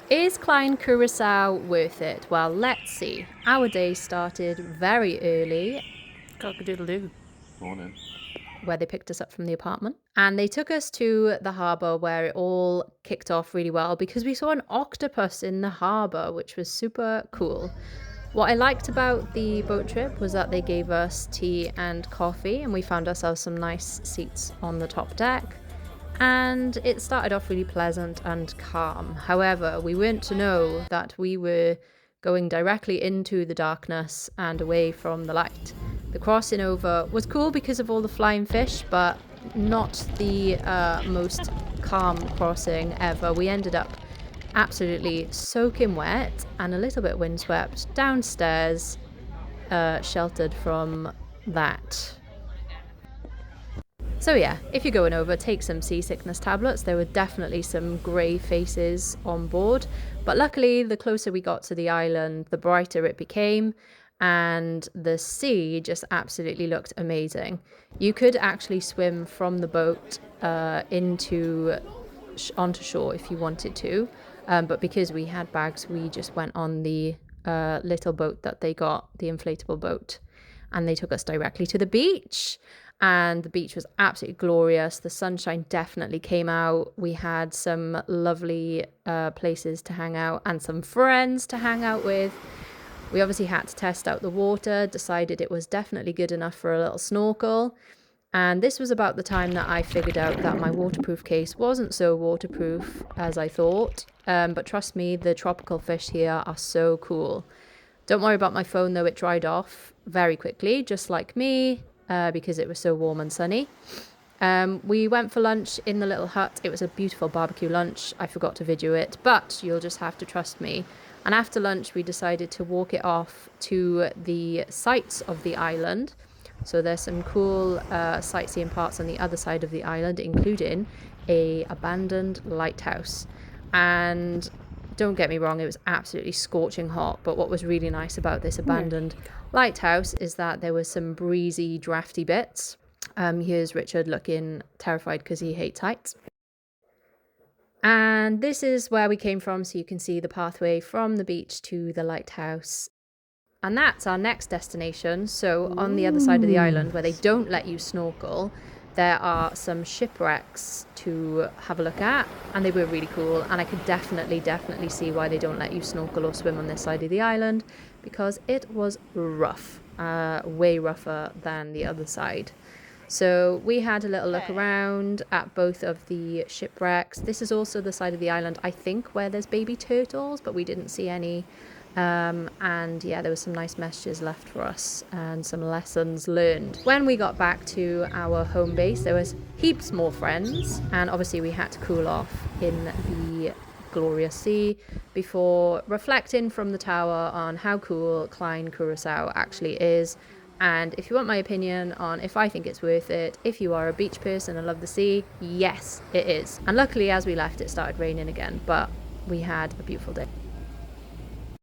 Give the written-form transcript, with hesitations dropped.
Is Klein Curaçao worth it? Well, let's see. Our day started very early. Cock-a-doodle-doo. Morning. Where they picked us up from the apartment. And they took us to the harbour where it all kicked off really well because we saw an octopus in the harbour, which was super cool. What I liked about the boat trip was that they gave us tea and coffee, and we found ourselves some nice seats on the top deck. And it started off really pleasant and calm. However, we weren't to know that we were going directly into the darkness and away from the light. The crossing over was cool because of all the flying fish, but not the most calm crossing ever. We ended up absolutely soaking wet and a little bit windswept downstairs, sheltered from that. So yeah, if you're going over, take some seasickness tablets. There were definitely some grey faces on board, but luckily the closer we got to the island, the brighter it became, and the sea just absolutely looked amazing. You could actually swim from the boat onto shore if you wanted to, but because we had bags, we just went on the little boat that they got, the inflatable boat, and they took us directly to the beach. And the beach was absolutely glorious. The sunshine definitely came out. We had some lovely places to hang out and some friends to hang out with. We obviously had to test out the water, decided it was definitely good enough for a little snorkel. And this was about the time that I figured out that my waterproof case wasn't so waterproof as I thought. But trust me, the tropical fish here are so cool. Don't worry about my phone though, it dried off very quickly, just like me. Because it was so warm and sunny. We went for lunch in the little hut. It was a beautiful barbecue lunch. I forgot to video it, but you'll just have to trust me. And after lunch, we decided to walk it off to the sights of the island. So there's some cool sightseeing parts on the other side of the island, including a abandoned lighthouse. And don't get me wrong, it was absolutely scorching hot, but what was really nice about this abandoned lighthouse is that there was some breezy, drafty bits. Here's Richard looking terrified because he hates heights. And this is where we came from, so you can see the pathway from the beach to the lighthouse. And that's our next destination. So on the other side of the island, where they don't let you snorkel, there are some shipwrecks to have a look at, and they were really cool. And I could definitely see why they don't let you snorkel or swim on this side of the island, because it was rough, way rougher than the other side. So we had a little look around at both of the shipwrecks. This is also the side of the island, I think, where there's baby turtles, but we didn't see any. And yeah, there was some nice messages left for us and some lessons learned. When we got back to our home base, there was heaps more friends, and obviously we had to cool off in the glorious sea before reflecting from the tower on how cool Klein Curaçao actually is. And if you want my opinion on if I think it's worth it, if you are a beach person and love the sea, yes, it is. And luckily, as we left, it started raining again, but we had a beautiful day.